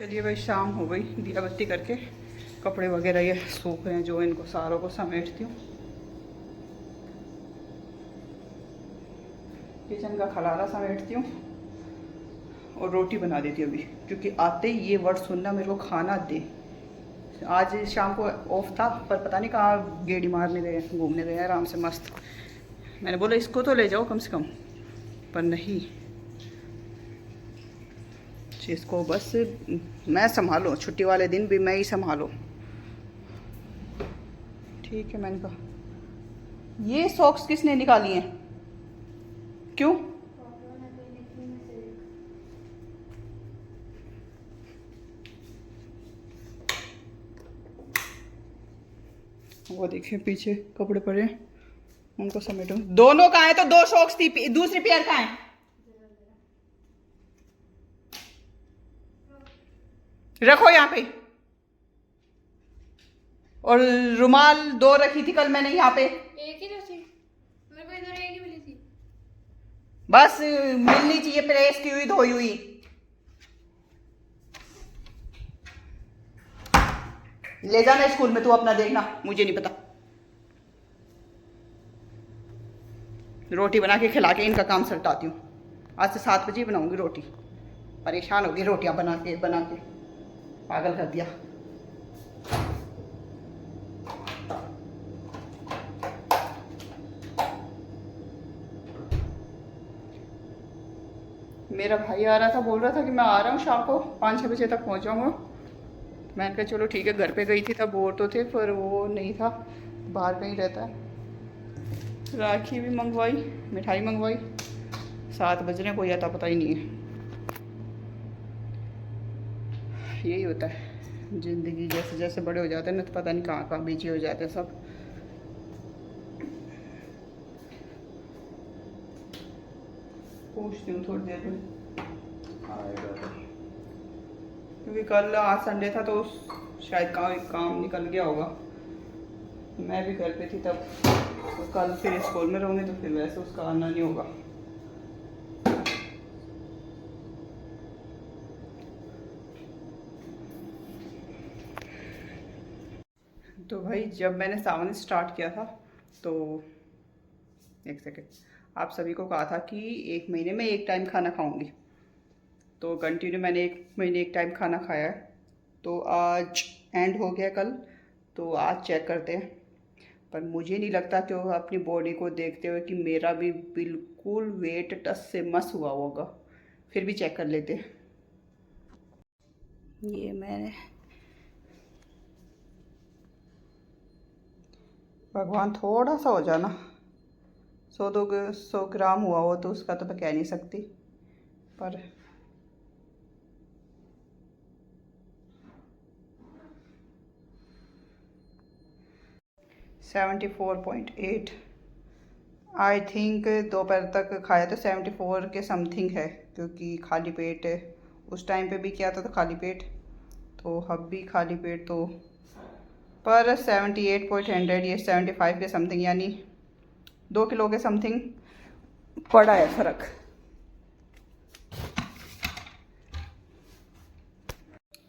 चलिए भाई, शाम हो गई, दिया बत्ती करके कपड़े वगैरह ये सूख रहे हैं जो, इनको सारों को समेटती हूँ। किचन का खलारा समेटती हूँ और रोटी बना देती हूँ अभी, क्योंकि आते ही ये वर्ड सुनना, मेरे को खाना दे। आज शाम को ऑफ था, पर पता नहीं कहाँ गेड़ी मारने गए, घूमने गए आराम से मस्त। मैंने बोला इसको तो ले जाओ कम से कम, पर नहीं, इसको बस मैं संभालो, छुट्टी वाले दिन भी मैं ही संभालो। ठीक है, मैंने कहा ये सॉक्स किसने निकाली हैं? क्यों? वो देखिए पीछे कपड़े पड़े हैं, उनको समेटो। दोनों कहाँ हैं? तो दो सॉक्स थी, दूसरी पेयर कहाँ है? रखो यहाँ पे। और रुमाल दो रखी थी कल मैंने यहाँ पे। एक ही तो थी, मेरे को इधर एक ही मिली थी। बस मिलनी चाहिए प्रेस की हुई, धोई हुई। ले जाना स्कूल में, तू अपना देखना, मुझे नहीं पता। रोटी बना के खिला के इनका काम सरटाती हूँ। आज से 7 बजे बनाऊंगी रोटी। परेशान होगी रोटियां बना के पागल कर दिया। मेरा भाई आ रहा था, बोल रहा था कि मैं आ रहा हूँ शाम को 5-6 बजे तक पहुँच जाऊँगा। मैंने कहा चलो ठीक है, घर पे गई थी तब बोर तो थे, पर वो नहीं था, बाहर कहीं रहता है। राखी भी मंगवाई, मिठाई मंगवाई, 7 बज रहे हैं, कोई आता पता ही नहीं है। यही होता है ज़िंदगी, जैसे जैसे बड़े हो जाते हैं ना, तो पता नहीं कहाँ कहाँ बिजी हो जाते हैं सब। पूछती हूँ थोड़ी देर में आएगा तो, क्योंकि कल आज संडे था तो शायद काम निकल गया होगा। मैं भी घर पे थी तब, तो कल फिर स्कूल में रहूँगी तो फिर वैसे उसका आना नहीं होगा। तो भाई जब मैंने सावन स्टार्ट किया था तो, एक सेकेंड, आप सभी को कहा था कि 1 महीने में 1 टाइम खाना खाऊंगी, तो कंटिन्यू मैंने 1 महीने 1 टाइम खाना खाया है। तो आज एंड हो गया कल, तो आज चेक करते हैं। पर मुझे नहीं लगता कि वो अपनी बॉडी को देखते हुए कि मेरा भी बिल्कुल वेट टस से मस हुआ होगा, फिर भी चेक कर लेते हैं। ये मैंने, भगवान थोड़ा सा हो जाना, 100 ग्राम हुआ हो तो उसका तो मैं कह नहीं सकती, पर 74.8 आई थिंक। दोपहर तक खाया तो 74 के समथिंग है, क्योंकि खाली पेट उस टाइम पे भी किया था तो खाली पेट, तो अब भी खाली पेट, तो पर 78.100, ये 75 के समथिंग, यानी 2 किलो के समथिंग पड़ा है फ़र्क।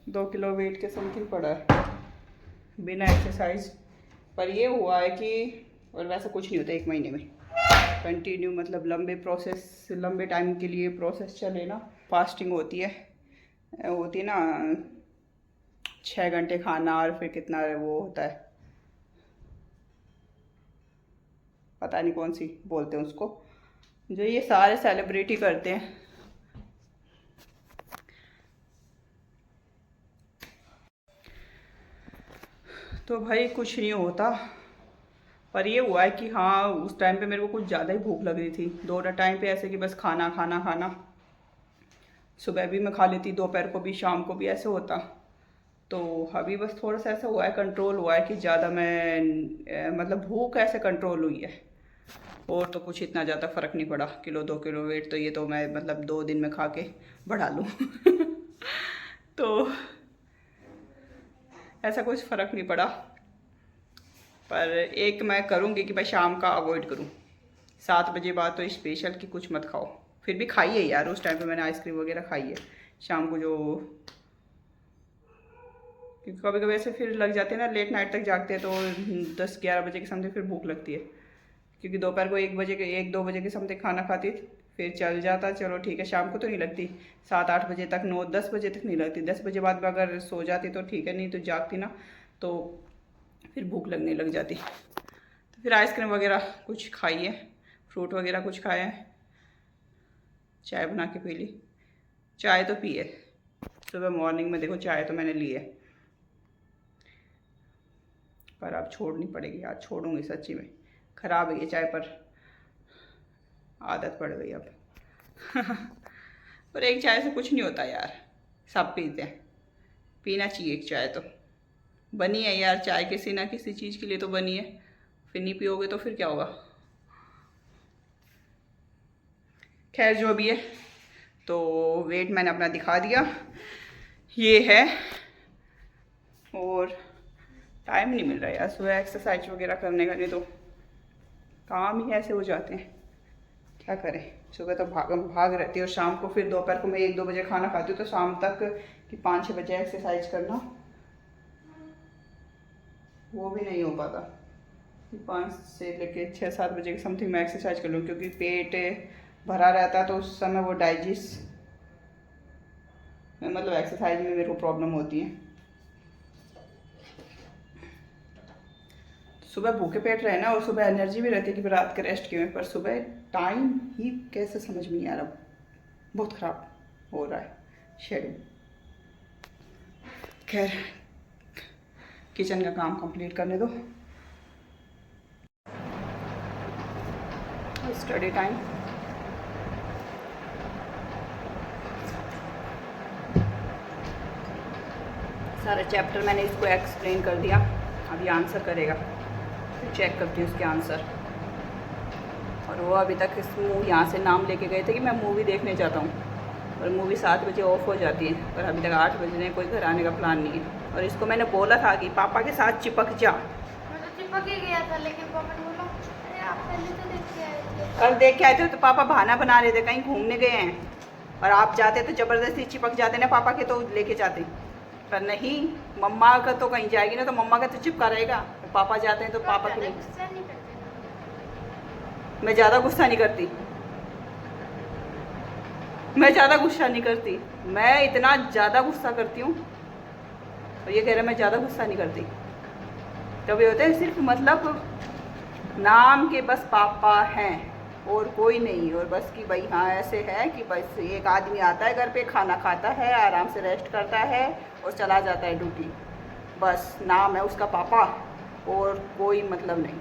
दो किलो वेट के समथिंग पड़ा है बिना एक्सरसाइज। पर ये हुआ है कि, और वैसा कुछ नहीं होता 1 महीने में कंटिन्यू, मतलब लंबे टाइम के लिए प्रोसेस चले ना, फास्टिंग होती है ना, 6 घंटे खाना, और फिर कितना वो होता है, पता नहीं कौन सी बोलते हैं उसको, जो ये सारे सेलिब्रिटी करते हैं। तो भाई कुछ नहीं होता, पर ये हुआ है कि हाँ, उस टाइम पे मेरे को कुछ ज़्यादा ही भूख लग रही थी। दोनों टाइम पे ऐसे कि बस खाना खाना खाना, सुबह भी मैं खा लेती, दोपहर को भी, शाम को भी ऐसे होता। तो अभी बस थोड़ा सा ऐसा हुआ है, कंट्रोल हुआ है कि ज़्यादा मैं मतलब भूख ऐसे कंट्रोल हुई है, और तो कुछ इतना ज़्यादा फ़र्क नहीं पड़ा। 1-2 किलो वेट तो ये तो मैं मतलब 2 दिन में खा के बढ़ा लूँ तो ऐसा कुछ फ़र्क नहीं पड़ा। पर एक मैं करूँगी कि मैं शाम का अवॉइड करूँ, 7 बजे बाद तो स्पेशल कि कुछ मत खाओ। फिर भी खाइए यार, उस टाइम पे मैंने आइसक्रीम वगैरह खाई है शाम को, जो क्योंकि कभी कभी ऐसे फिर लग जाते हैं ना, लेट नाइट तक जागते हैं तो 10-11 बजे के समथिंग फिर भूख लगती है। क्योंकि दोपहर को 1-2 बजे के समथिंग खाना खाती फिर चल जाता, चलो ठीक है। शाम को तो नहीं लगती, 7-8 बजे तक, 9-10 बजे तक नहीं लगती। 10 बजे बाद में अगर सो जाती तो ठीक है, नहीं तो जागती ना तो फिर भूख लगने लग जाती। तो फिर आइसक्रीम वगैरह कुछ खाई है, फ्रूट वगैरह कुछ खाया है, चाय बना के पी ली। चाय तो पी है सुबह मॉर्निंग में, देखो चाय तो मैंने ली है, पर अब छोड़नी पड़ेगी। आज छोड़ूंगी सच्ची में, ख़राब है ये चाय, पर आदत पड़ गई अब। पर एक चाय से कुछ नहीं होता यार, सब पीते हैं, पीना चाहिए एक चाय। तो बनी है यार चाय किसी ना किसी चीज़ के लिए तो बनी है, फिर नहीं पियोगे तो फिर क्या होगा। खैर जो भी है, तो वेट मैंने अपना दिखा दिया, ये है। और टाइम नहीं मिल रहा यार सुबह एक्सरसाइज वगैरह करने का, नहीं तो काम ही ऐसे हो जाते हैं, क्या करें। सुबह तो भाग रहती है, और शाम को फिर दोपहर को मैं 1-2 बजे खाना खाती हूँ, तो शाम तक कि 5-6 बजे एक्सरसाइज करना वो भी नहीं हो पाता। 5 से लेके 6-7 बजे के समथिंग मैं एक्सरसाइज कर लूँ, क्योंकि पेट भरा रहता है तो उस समय वो डाइजेस्ट मतलब एक्सरसाइज में मेरे को प्रॉब्लम होती है। सुबह भूखे पेट रहे ना, और सुबह एनर्जी भी रहती है कि रात के रेस्ट किए, पर सुबह टाइम ही कैसे समझ में नहीं आ रहा, बहुत ख़राब हो रहा है शेड्यूल। खैर किचन का काम कंप्लीट करने दो। स्टडी टाइम, सारा चैप्टर मैंने इसको एक्सप्लेन कर दिया, अब ये आंसर करेगा, फिर चेक करती हूँ उसके आंसर। और वो अभी तक इस यहाँ से नाम लेके गए थे कि मैं मूवी देखने जाता हूँ, और मूवी 7 बजे ऑफ हो जाती है, पर अभी तक 8 बजे कोई घर आने का प्लान नहीं है। और इसको मैंने बोला था कि पापा के साथ चिपक जा, मैं तो चिपक ही गया था, लेकिन पापा ने बोला अरे आप पहले तो देख के आए थे। कल देख के आए थे तो पापा बहाना बना रहे थे कहीं घूमने गए हैं, और आप जाते तो ज़बरदस्ती चिपक जाते ना पापा के, तो लेके जाते। पर नहीं, मम्मा का तो कहीं जाएगी ना तो मम्मा का तो चिपका रहेगा, पापा जाते हैं तो पापा के लिए। गुस्सा नहीं करते, मैं ज़्यादा गुस्सा नहीं करती, मैं ज़्यादा गुस्सा नहीं करती, मैं इतना ज़्यादा गुस्सा करती हूँ। और ये कह रहे मैं ज़्यादा गुस्सा नहीं करती, कभी होते हैं सिर्फ मतलब नाम के बस पापा हैं और कोई नहीं, और बस कि भाई हाँ ऐसे है कि बस एक आदमी आता है घर पे, खाना खाता है, आराम से रेस्ट करता है और चला जाता है ड्यूटी, बस नाम है उसका पापा, और कोई मतलब नहीं।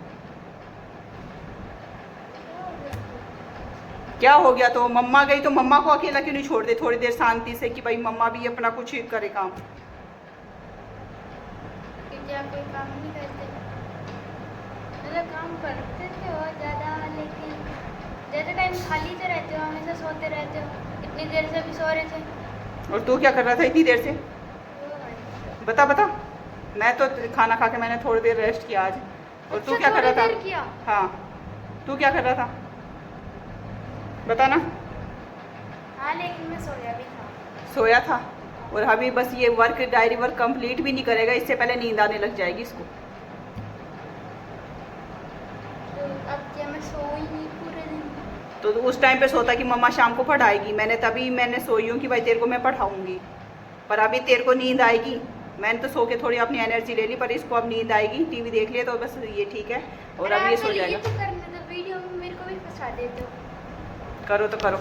क्या हो गया, तो मम्मा गई तो मम्मा को अकेला क्यों नहीं छोड़ दे थोड़ी देर शांति से, कि भाई मम्मा भी अपना कुछ करे काम। क्या कोई काम नहीं करते, मतलब काम करते थे और ज़्यादा, लेकिन ज़्यादा टाइम खाली तो रहते हो, हमेशा सोते रहते हो, इतनी देर से भी सो रहे थे। और तू क्या कर रहा था इतनी देर से, बता बता। मैं तो खाना खा के मैंने थोड़ी देर रेस्ट किया आज, और तू क्या कर रहा था? किया? हाँ तू क्या कर रहा था बता ना। हाँ लेकिन मैं सोया भी था। सोया था, और अभी बस ये वर्क डायरी वर्क कंप्लीट भी नहीं करेगा, इससे पहले नींद आने लग जाएगी इसको। तो अब क्या मैं सोई नहीं पूरे दिन? तो उस टाइम पे सोता कि मम्मा शाम को पढ़ाएगी, मैंने सोई हूँ कि भाई तेरे को मैं पढ़ाऊँगी, पर अभी तेरे को नींद आएगी। मैंने तो सो के थोड़ी अपनी एनर्जी ले ली, पर इसको अब नींद आएगी, टीवी देख लिया तो बस ये ठीक है, और अब ये सो जाएगा। तो करने दो, वीडियो में मेरे को भी फंसा देते हो। करो तो करो।